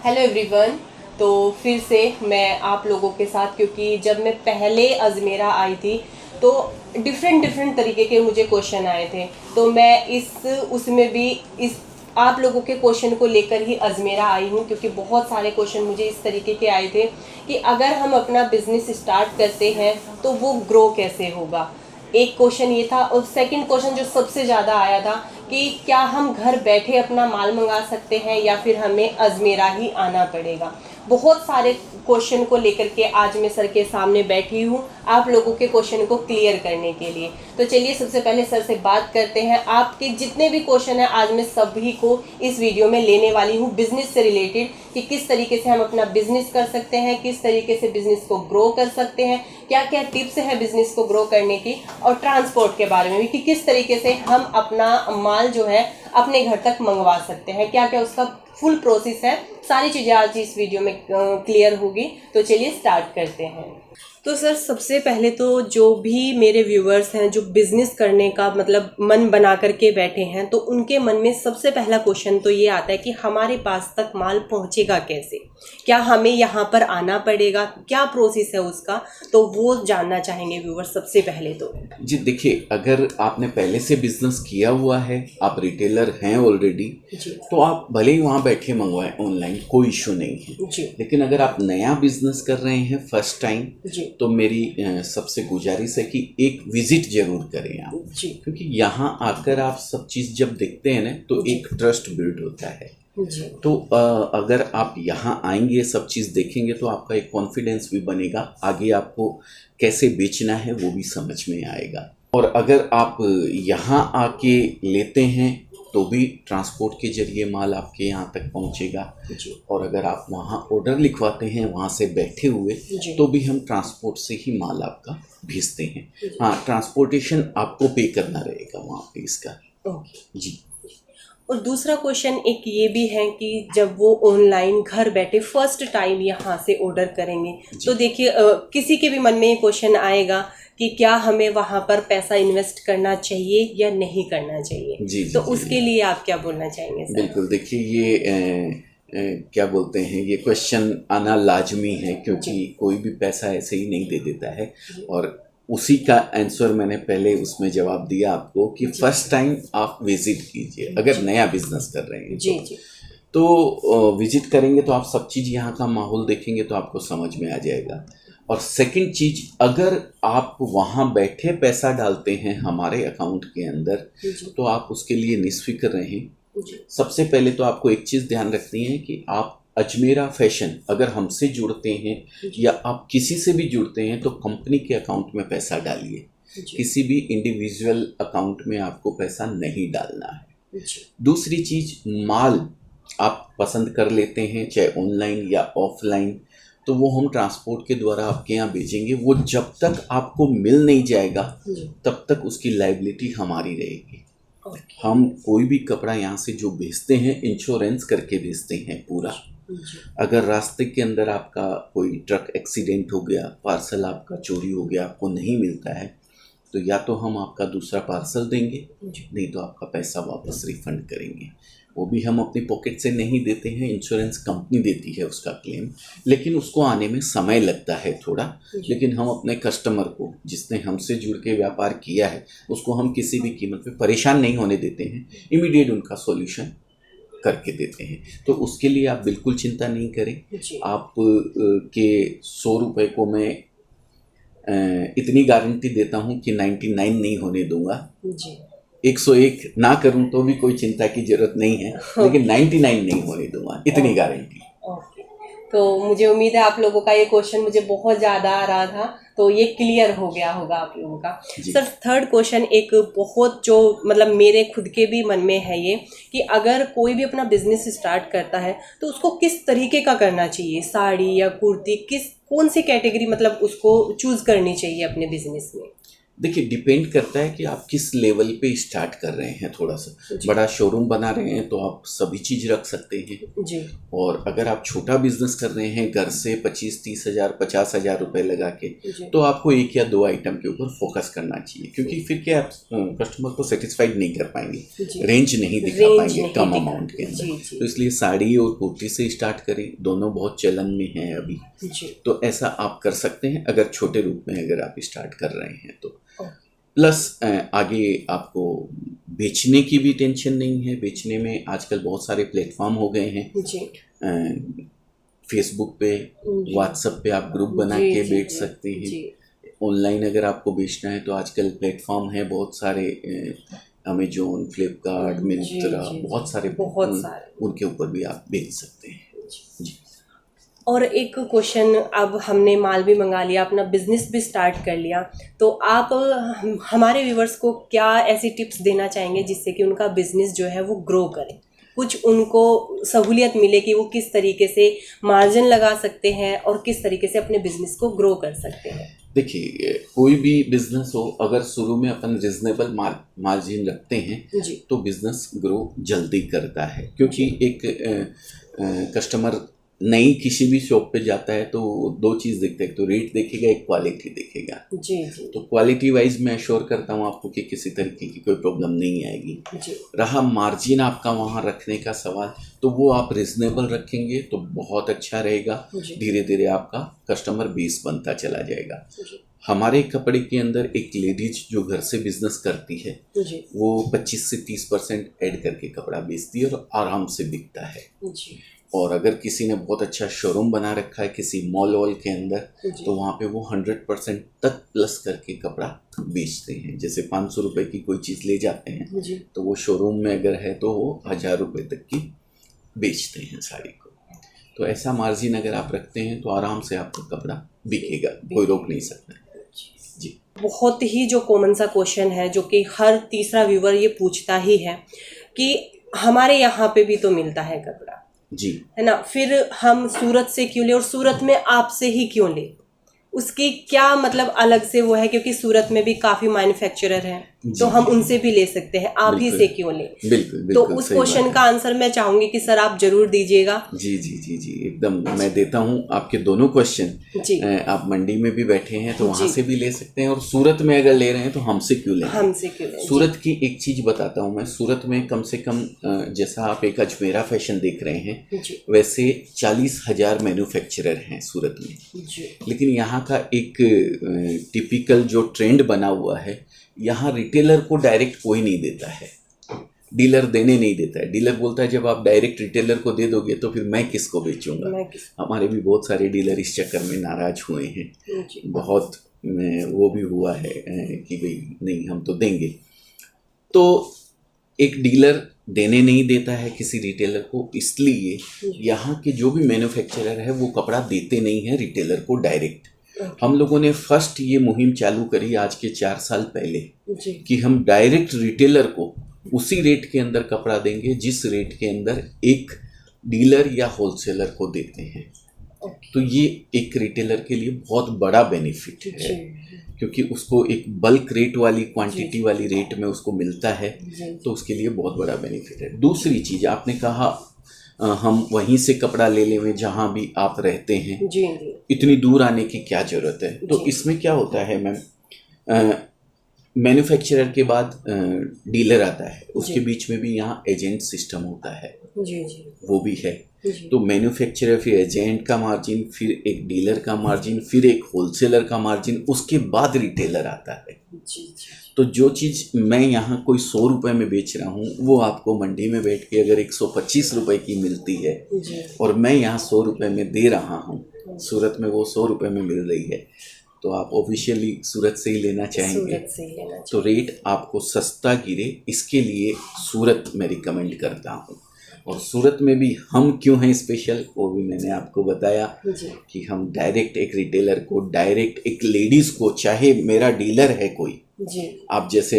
Hello everyone. तो फिर से मैं आप लोगों के साथ, क्योंकि जब मैं पहले अजमेरा आई थी तो डिफरेंट तरीके के मुझे क्वेश्चन आए थे, तो मैं उसमें भी इस आप लोगों के क्वेश्चन को लेकर ही अजमेरा आई हूँ, क्योंकि बहुत सारे क्वेश्चन मुझे इस तरीके के आए थे कि अगर हम अपना बिजनेस स्टार्ट करते हैं तो वो ग्रो कैसे होगा। एक क्वेश्चन ये था, और सेकंड क्वेश्चन जो सबसे ज़्यादा आया था कि क्या हम घर बैठे अपना माल मंगा सकते हैं या फिर हमें अजमेरा ही आना पड़ेगा। बहुत सारे क्वेश्चन को लेकर के आज मैं सर के सामने बैठी हूँ आप लोगों के क्वेश्चन को क्लियर करने के लिए। तो चलिए सबसे पहले सर से बात करते हैं। आपके जितने भी क्वेश्चन हैं आज मैं सभी को इस वीडियो में लेने वाली हूँ, बिजनेस से रिलेटेड, कि किस तरीके से हम अपना बिजनेस कर सकते हैं, किस तरीके से बिजनेस को ग्रो कर सकते हैं, क्या क्या टिप्स है बिजनेस को ग्रो करने की, और ट्रांसपोर्ट के बारे में भी कि किस तरीके से हम अपना माल जो है अपने घर तक मंगवा सकते हैं, क्या क्या उसका फुल प्रोसेस है। सारी चीज़ें आज इस वीडियो में क्लियर होगी। तो चलिए स्टार्ट करते हैं। तो सर सबसे पहले तो जो भी मेरे व्यूवर्स हैं जो बिज़नेस करने का मतलब मन बना करके बैठे हैं, तो उनके मन में सबसे पहला क्वेश्चन तो ये आता है कि हमारे पास तक माल पहुंचेगा कैसे, क्या हमें यहाँ पर आना पड़ेगा, क्या प्रोसेस है उसका, तो वो जानना चाहेंगे व्यूवर्स सबसे पहले। तो जी देखिए, अगर आपने पहले से बिजनेस किया हुआ है, आप रिटेलर हैं ऑलरेडी, तो आप भले ही वहाँ बैठे मंगवाएं ऑनलाइन, कोई इशू नहीं है जी। लेकिन अगर आप नया बिजनेस कर रहे हैं फर्स्ट टाइम, तो मेरी सबसे गुजारिश है कि एक विजिट जरूर करें आप जी। क्योंकि यहाँ आकर आप सब चीज़ जब देखते हैं ना तो एक ट्रस्ट बिल्ड होता है जी। तो अगर आप यहाँ आएंगे, सब चीज़ देखेंगे, तो आपका एक कॉन्फिडेंस भी बनेगा, आगे आपको कैसे बेचना है वो भी समझ में आएगा। और अगर आप यहाँ आके लेते हैं तो भी ट्रांसपोर्ट के जरिए माल आपके यहाँ तक पहुँचेगा, और अगर आप वहाँ ऑर्डर लिखवाते हैं वहाँ से बैठे हुए, तो भी हम ट्रांसपोर्ट से ही माल आपका भेजते हैं। हाँ, ट्रांसपोर्टेशन आपको पे करना रहेगा वहाँ पे इसका जी। और दूसरा क्वेश्चन एक ये भी है कि जब वो ऑनलाइन घर बैठे फर्स्ट टाइम यहाँ से ऑर्डर करेंगे, तो देखिए किसी के भी मन में ये क्वेश्चन आएगा कि क्या हमें वहाँ पर पैसा इन्वेस्ट करना चाहिए या नहीं करना चाहिए। जी, तो उसके लिए आप क्या बोलना चाहेंगे सर? बिल्कुल, देखिए ये क्या बोलते हैं, ये क्वेश्चन आना लाजमी है, क्योंकि कोई भी पैसा ऐसे ही नहीं दे देता है, और उसी का आंसर मैंने पहले उसमें जवाब दिया आपको कि फर्स्ट टाइम आप विजिट कीजिए अगर नया बिजनेस कर रहे हैं तो विजिट करेंगे तो आप सब चीज़ यहाँ का माहौल देखेंगे तो आपको समझ में आ जाएगा। और सेकंड चीज़, अगर आप वहाँ बैठे पैसा डालते हैं हमारे अकाउंट के अंदर, तो आप उसके लिए निश्फिक्र रहें। सबसे पहले तो आपको एक चीज़ ध्यान रखनी है कि आप अजमेरा फैशन अगर हमसे जुड़ते हैं या आप किसी से भी जुड़ते हैं तो कंपनी के अकाउंट में पैसा डालिए, किसी भी इंडिविजुअल अकाउंट में आपको पैसा नहीं डालना है। दूसरी चीज़, माल आप पसंद कर लेते हैं चाहे ऑनलाइन या ऑफलाइन, तो वो हम ट्रांसपोर्ट के द्वारा आपके यहाँ भेजेंगे। वो जब तक आपको मिल नहीं जाएगा तब तक उसकी लायबिलिटी हमारी रहेगी। हम कोई भी कपड़ा यहाँ से जो भेजते हैं इंश्योरेंस करके भेजते हैं पूरा। अगर रास्ते के अंदर आपका कोई ट्रक एक्सीडेंट हो गया, पार्सल आपका चोरी हो गया, आपको नहीं मिलता है, तो या तो हम आपका दूसरा पार्सल देंगे, नहीं तो आपका पैसा वापस रिफंड करेंगे। वो भी हम अपनी पॉकेट से नहीं देते हैं, इंश्योरेंस कंपनी देती है उसका क्लेम, लेकिन उसको आने में समय लगता है थोड़ा। लेकिन हम अपने कस्टमर को, जिसने हमसे जुड़ के व्यापार किया है, उसको हम किसी भी कीमत पे परेशान नहीं होने देते हैं, इमीडिएट उनका सॉल्यूशन करके देते हैं। तो उसके लिए आप बिल्कुल चिंता नहीं करें। आप के 100 रुपये को मैं इतनी गारंटी देता हूँ कि 99 नहीं होने दूंगा, 101 ना करूं तो भी कोई चिंता की जरूरत नहीं है, लेकिन 99 नहीं होने दूंगा, इतनी गारंटी। तो मुझे उम्मीद है आप लोगों का ये क्वेश्चन मुझे बहुत ज़्यादा आ रहा था, तो ये क्लियर हो गया होगा आप लोगों का। सर थर्ड क्वेश्चन एक बहुत जो मतलब मेरे खुद के भी मन में है ये, कि अगर कोई भी अपना बिजनेस स्टार्ट करता है तो उसको किस तरीके का करना चाहिए, साड़ी या कुर्ती, कौन सी कैटेगरी मतलब उसको चूज़ करनी चाहिए अपने बिजनेस में? देखिए डिपेंड करता है कि आप किस लेवल पे स्टार्ट कर रहे हैं। थोड़ा सा बड़ा शोरूम बना रहे हैं तो आप सभी चीज़ रख सकते हैं जी और अगर आप छोटा बिजनेस कर रहे हैं घर से 25-30 हज़ार 50,000 रुपए लगा के जी तो आपको एक या दो आइटम के ऊपर फोकस करना चाहिए क्योंकि फिर क्या आप कस्टमर को सेटिस्फाइड नहीं कर पाएंगे, जी रेंज नहीं दिखा रेंज पाएंगे नहीं कम दिखा- अमाउंट के जी अंदर। जी तो इसलिए साड़ी और कुर्ती से स्टार्ट करें, दोनों बहुत चलन में हैं अभी। जी तो ऐसा आप कर सकते हैं अगर छोटे रूप में अगर आप स्टार्ट कर रहे हैं तो। ओके। प्लस आगे आपको बेचने की भी टेंशन नहीं है। बेचने में आजकल बहुत सारे प्लेटफॉर्म हो गए हैं, जी फेसबुक पे, जी। व्हाट्सएप पे आप ग्रुप बना जी, के जी, बेच जी, सकते हैं। जी ऑनलाइन अगर आपको बेचना है तो आजकल प्लेटफॉर्म है बहुत सारे, अमेजोन, फ्लिपकार्ट, जी, मिंत्रा, जी, बहुत सारे बहुत सारे। उनके ऊपर भी आप बेच सकते हैं। जी और एक क्वेश्चन, अब हमने माल भी मंगा लिया, अपना बिजनेस भी स्टार्ट कर लिया, तो आप हमारे व्यूवर्स को क्या ऐसी टिप्स देना चाहेंगे जिससे कि उनका बिजनेस जो है वो ग्रो करे, कुछ उनको सहूलियत मिले कि वो किस तरीके से मार्जिन लगा सकते हैं और किस तरीके से अपने बिजनेस को ग्रो कर सकते हैं? देखिए कोई भी बिजनेस हो अगर शुरू में अपन रिजनेबल मार्जिन रखते हैं जी तो बिजनेस ग्रो जल्दी करता है क्योंकि एक कस्टमर नई किसी भी शॉप पे जाता है तो दो चीज़ देखता है, एक तो रेट देखेगा, एक क्वालिटी देखेगा। जी जी तो क्वालिटी वाइज मैं अश्योर करता हूँ आपको कि किसी तरीके की कोई प्रॉब्लम नहीं आएगी। जी रहा मार्जिन आपका वहाँ रखने का सवाल, तो वो आप रिजनेबल रखेंगे तो बहुत अच्छा रहेगा। जी धीरे धीरे आपका कस्टमर बेस बनता चला जाएगा। जी हमारे कपड़े के अंदर एक लेडीज जो घर से बिजनेस करती है जी वो 25 से 30% ऐड करके कपड़ा बेचती है और आराम से बिकता है। जी और अगर किसी ने बहुत अच्छा शोरूम बना रखा है किसी मॉल वॉल के अंदर जी तो वहाँ पे वो 100% तक प्लस करके कपड़ा बेचते हैं। जैसे 500 रुपये की कोई चीज़ ले जाते हैं जी तो वो शोरूम में अगर है तो वो 1000 रुपये तक की बेचते हैं साड़ी को। तो ऐसा मार्जिन अगर आप रखते हैं तो आराम से आपका कपड़ा बिकेगा, कोई रोक नहीं सकता। जी बहुत ही जो कॉमन सा क्वेश्चन है जो कि हर तीसरा व्यूवर ये पूछता ही है कि हमारे यहाँ पे भी तो मिलता है कपड़ा, जी है ना, फिर हम सूरत से क्यों ले और सूरत में आपसे ही क्यों ले, उसकी क्या मतलब अलग से वो है, क्योंकि सूरत में भी काफी मैन्युफैक्चरर हैं तो हम उनसे भी ले सकते हैं, आप ही बिल्कुल। से क्यों ले? बिल्कुल तो बिल्कुल उस सही बात क्वेश्चन है। का आंसर मैं चाहूंगी कि सर आप जरूर दीजिएगा। जी जी जी जी एकदम मैं देता हूँ आपके दोनों क्वेश्चन। जी आप मंडी में भी बैठे हैं तो वहाँ जी। से भी ले सकते हैं और सूरत में अगर ले रहे हैं तो हमसे क्यों लेंगे। हमसे क्यों ले? सूरत की एक चीज़ बताता हूँ मैं, सूरत में कम से कम जैसा आप एक अजमेरा फैशन देख रहे हैं जी वैसे 40,000 मैन्युफैक्चरर हैं सूरत में। जी लेकिन यहाँ का एक टिपिकल जो ट्रेंड बना हुआ है, यहाँ रिटेलर को डायरेक्ट कोई नहीं देता है, डीलर देने नहीं देता है। डीलर बोलता है जब आप डायरेक्ट रिटेलर को दे दोगे तो फिर मैं किसको बेचूंगा। मैं किस हमारे भी बहुत सारे डीलर इस चक्कर में नाराज हुए हैं, जी बहुत वो भी हुआ है कि भाई नहीं हम तो देंगे। तो एक डीलर देने नहीं देता है किसी रिटेलर को, इसलिए यहाँ के जो भी मैन्युफैक्चरर है वो कपड़ा देते नहीं है रिटेलर को डायरेक्ट। हम लोगों ने फर्स्ट ये मुहिम चालू करी आज के 4 साल पहले जी कि हम डायरेक्ट रिटेलर को उसी रेट के अंदर कपड़ा देंगे जिस रेट के अंदर एक डीलर या होलसेलर को देते हैं। ओके तो ये एक रिटेलर के लिए बहुत बड़ा बेनिफिट है जी क्योंकि उसको एक बल्क रेट वाली क्वांटिटी वाली रेट में उसको मिलता है, जी तो उसके लिए बहुत बड़ा बेनिफिट है। दूसरी चीज़ आपने कहा हम वहीं से कपड़ा ले लें जहाँ भी आप रहते हैं, जी जी इतनी दूर आने की क्या ज़रूरत है। तो जी। इसमें क्या होता है मैम, मैन्युफैक्चरर के बाद डीलर आता है, उसके जी। बीच में भी यहाँ एजेंट सिस्टम होता है, जी जी वो भी है। जी तो मैन्युफैक्चरर फिर एजेंट का मार्जिन, फिर एक डीलर का मार्जिन, फिर एक होलसेलर का मार्जिन, उसके बाद रिटेलर आता है। जी जी तो जो चीज़ मैं यहाँ कोई 100 रुपये में बेच रहा हूँ वो आपको मंडी में बैठ के अगर 125 रुपये की मिलती है जी और मैं यहाँ 100 रुपये में दे रहा हूँ, सूरत में वो 100 रुपये में मिल रही है, तो आप ऑफिशियली सूरत से ही लेना चाहेंगे सूरत से ही लेना तो रेट आपको सस्ता गिरे, इसके लिए सूरत मैं रिकमेंड करता हूँ। और सूरत में भी हम क्यों हैं स्पेशल वो भी मैंने आपको बताया जी कि हम डायरेक्ट एक रिटेलर को, डायरेक्ट एक लेडीज़ को, चाहे मेरा डीलर है कोई जी आप जैसे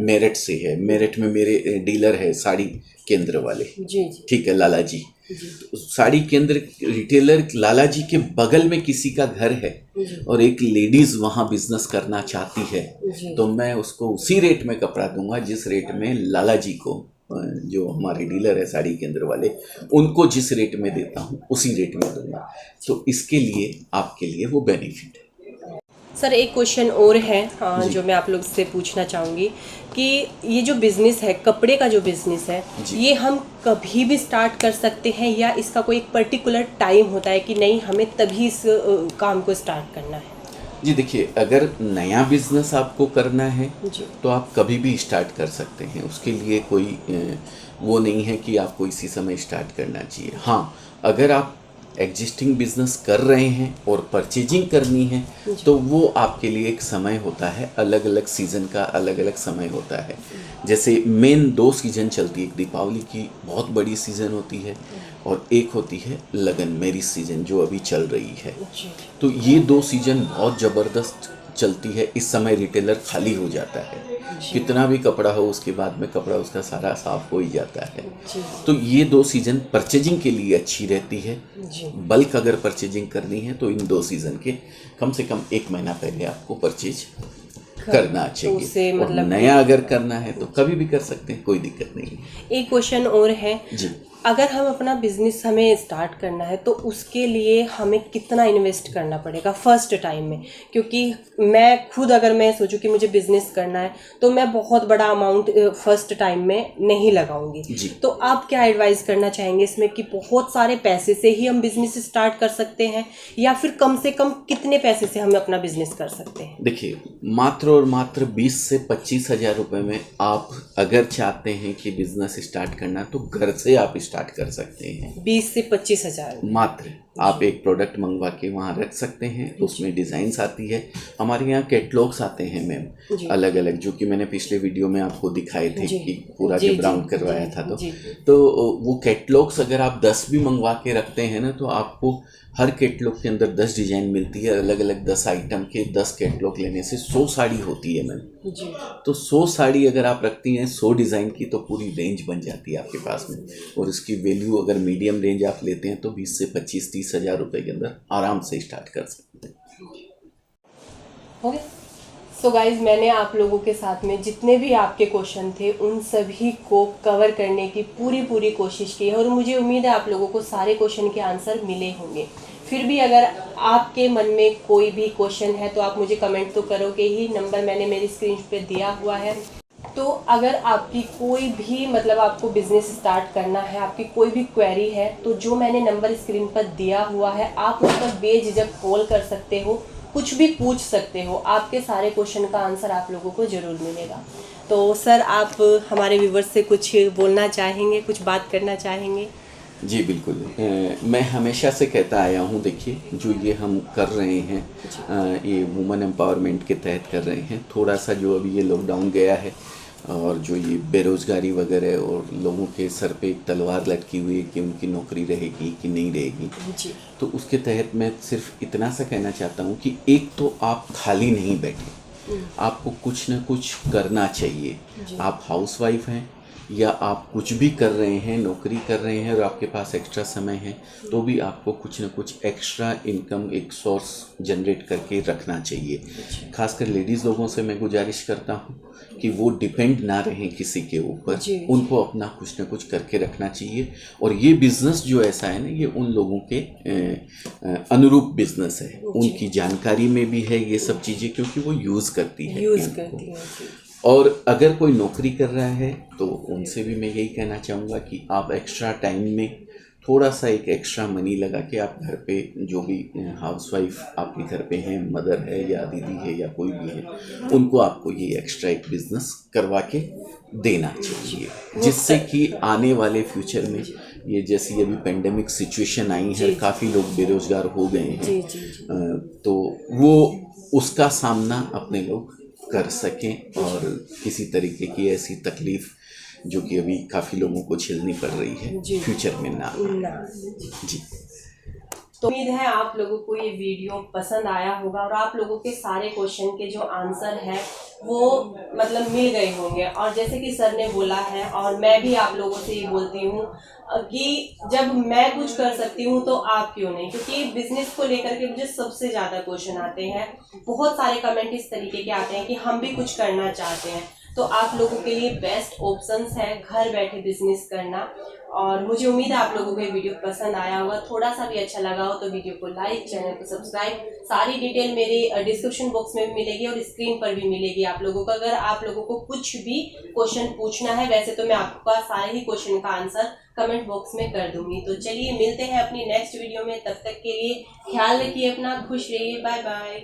मेरठ से है, मेरठ में मेरे डीलर है साड़ी केंद्र वाले, जी जी ठीक है, लाला जी। जी तो साड़ी केंद्र रिटेलर लाला जी के बगल में किसी का घर है जी और एक लेडीज वहाँ बिजनेस करना चाहती है, जी तो मैं उसको उसी रेट में कपड़ा दूंगा जिस रेट में लाला जी को, जो हमारे डीलर है साड़ी केंद्र वाले, उनको जिस रेट में देता हूँ उसी रेट में दूंगा। तो इसके लिए आपके लिए वो बेनिफिट है। सर एक क्वेश्चन और है जी जो मैं आप लोग से पूछना चाहूँगी कि ये जो बिज़नेस है, कपड़े का जो बिज़नेस है, जी। ये हम कभी भी स्टार्ट कर सकते हैं या इसका कोई एक पर्टिकुलर टाइम होता है कि नहीं हमें तभी इस काम को स्टार्ट करना है? जी, देखिए, अगर नया बिजनेस आपको करना है जी तो आप कभी भी स्टार्ट कर सकते हैं, उसके लिए कोई वो नहीं है कि आपको इसी समय स्टार्ट करना चाहिए। हाँ, अगर आप एग्जिस्टिंग बिजनेस कर रहे हैं और परचेजिंग करनी है तो वो आपके लिए एक समय होता है, अलग अलग सीज़न का अलग अलग समय होता है। जैसे मेन दो सीज़न चलती है, एक दीपावली की बहुत बड़ी सीज़न होती है और एक होती है लगन मैरिज सीज़न जो अभी चल रही है। जी तो ये दो सीज़न बहुत ज़बरदस्त चलती है। इस समय रिटेलर खाली हो जाता है, कितना भी कपड़ा हो उसके बाद में कपड़ा उसका सारा साफ हो ही जाता है। जी तो ये दो सीज़न परचेजिंग के लिए अच्छी रहती है। जी बल्क अगर परचेजिंग करनी है तो इन दो सीज़न के कम से कम 1 महीना पहले आपको परचेज करना तो उससे चाहिए। और मतलब नया अगर करना है तो कभी भी कर सकते हैं, कोई दिक्कत नहीं है। एक क्वेश्चन और है, जी अगर हम अपना बिजनेस हमें स्टार्ट करना है तो उसके लिए हमें कितना इन्वेस्ट करना पड़ेगा फर्स्ट टाइम में? क्योंकि मैं खुद अगर मैं सोचूं कि मुझे बिजनेस करना है तो मैं बहुत बड़ा अमाउंट फर्स्ट टाइम में नहीं लगाऊंगी। जी तो आप क्या एडवाइस करना चाहेंगे इसमें कि बहुत सारे पैसे से ही हम बिजनेस स्टार्ट कर सकते हैं या फिर कम से कम कितने पैसे से हम अपना बिजनेस कर सकते हैं? देखिए, मात्र और मात्र 20 से 25 हज़ार रुपये में आप अगर चाहते हैं कि बिजनेस स्टार्ट करना तो घर से आप स्टार्ट कर सकते हैं। 20 से 25 हज़ार मात्र आप एक प्रोडक्ट मंगवा के वहाँ रख सकते हैं, उसमें डिज़ाइंस आती है, हमारे यहाँ कैटलॉग्स आते हैं मैम जी अलग अलग, जो कि मैंने पिछले वीडियो में आपको दिखाए थे जी कि पूरा जी जब जी ब्राउन करवाया था जी तो वो कैटलॉग्स अगर आप 10 भी मंगवा के रखते हैं ना तो आपको हर कैटलॉग के अंदर 10 डिज़ाइन मिलती है, अलग अलग 10 आइटम के 10 कैटलॉग लेने से 100 साड़ी होती है मैम। जी तो 100 साड़ी अगर आप रखती हैं 100 डिज़ाइन की तो पूरी रेंज बन जाती है आपके पास में, और इसकी वैल्यू अगर मीडियम रेंज आप लेते हैं तो 20 से 25-30 हज़ार रुपये के अंदर आराम से स्टार्ट कर सकते हैं। हो गया। सो गाइज, मैंने आप लोगों के साथ में जितने भी आपके क्वेश्चन थे उन सभी को कवर करने की पूरी कोशिश की है और मुझे उम्मीद है आप लोगों को सारे क्वेश्चन के आंसर मिले होंगे। फिर भी अगर आपके मन में कोई भी क्वेश्चन है तो आप मुझे कमेंट तो करोगे ही, नंबर मैंने मेरी स्क्रीन पे दिया हुआ है। तो अगर आपकी कोई भी मतलब आपको बिजनेस स्टार्ट करना है, आपकी कोई भी क्वेरी है तो जो मैंने नंबर स्क्रीन पर दिया हुआ है आप उस पर बेझिझक कॉल कर सकते हो, कुछ भी पूछ सकते हो, आपके सारे क्वेश्चन का आंसर आप लोगों को ज़रूर मिलेगा। तो सर आप हमारे व्यूवर्स से कुछ बोलना चाहेंगे, कुछ बात करना चाहेंगे? जी बिल्कुल। मैं हमेशा से कहता आया हूँ, देखिए जो ये हम कर रहे हैं ये वुमेन एम्पावरमेंट के तहत कर रहे हैं। थोड़ा सा जो अभी ये लॉकडाउन गया है और जो ये बेरोज़गारी वगैरह और लोगों के सर पे एक तलवार लटकी हुई है कि उनकी नौकरी रहेगी कि नहीं रहेगी, जी तो उसके तहत मैं सिर्फ इतना सा कहना चाहता हूँ कि एक तो आप खाली नहीं बैठे, आपको कुछ ना कुछ करना चाहिए। आप हाउसवाइफ हैं या आप कुछ भी कर रहे हैं, नौकरी कर रहे हैं और आपके पास एक्स्ट्रा समय है, तो भी आपको कुछ ना कुछ एक्स्ट्रा इनकम एक सोर्स जनरेट करके रखना चाहिए। खासकर लेडीज़ लोगों से मैं गुजारिश करता हूँ कि वो डिपेंड ना रहें किसी के ऊपर, उनको अपना कुछ ना कुछ करके रखना चाहिए। और ये बिज़नेस जो ऐसा है ना, ये उन लोगों के अनुरूप बिज़नेस है, उनकी जानकारी में भी है ये सब चीज़ें, क्योंकि वो यूज़ करती है इनको। और अगर कोई नौकरी कर रहा है तो उनसे भी मैं यही कहना चाहूँगा कि आप एक्स्ट्रा टाइम में थोड़ा सा एक एक्स्ट्रा मनी लगा के आप घर पे जो भी हाउसवाइफ आपके घर पे हैं, मदर है या दीदी है या कोई भी है, उनको आपको ये एक्स्ट्रा एक बिज़नेस करवा के देना चाहिए, जिससे कि आने वाले फ्यूचर में ये जैसी अभी पेंडेमिक सिचुएशन आई है, काफ़ी लोग बेरोज़गार हो गए हैं, तो वो उसका सामना अपने लोग कर सकें और किसी तरीके की ऐसी तकलीफ़ जो कि अभी काफ़ी लोगों को झेलनी पड़ रही है फ्यूचर में ना। जी। तो उम्मीद है आप लोगों को ये वीडियो पसंद आया होगा और आप लोगों के सारे क्वेश्चन के जो आंसर है वो मतलब मिल गए होंगे। और जैसे कि सर ने बोला है और मैं भी आप लोगों से ये बोलती हूँ कि जब मैं कुछ कर सकती हूँ तो आप क्यों नहीं, क्योंकि बिजनेस को लेकर के मुझे सबसे ज़्यादा क्वेश्चन आते हैं। बहुत सारे कमेंट इस तरीके के आते हैं कि हम भी कुछ करना चाहते हैं, तो आप लोगों के लिए बेस्ट ऑप्शंस है घर बैठे बिजनेस करना। और मुझे उम्मीद है आप लोगों को ये वीडियो पसंद आया होगा। थोड़ा सा भी अच्छा लगा हो तो वीडियो को लाइक, चैनल को सब्सक्राइब। सारी डिटेल मेरे डिस्क्रिप्शन बॉक्स में भी मिलेगी और स्क्रीन पर भी मिलेगी आप लोगों को। अगर आप लोगों को कुछ भी क्वेश्चन पूछना है, वैसे तो मैं आपका सारे ही क्वेश्चन का आंसर कमेंट बॉक्स में कर दूंगी। तो चलिए मिलते हैं अपनी नेक्स्ट वीडियो में, तब तक के लिए ख्याल रखिए अपना, खुश रहिए, बाय बाय।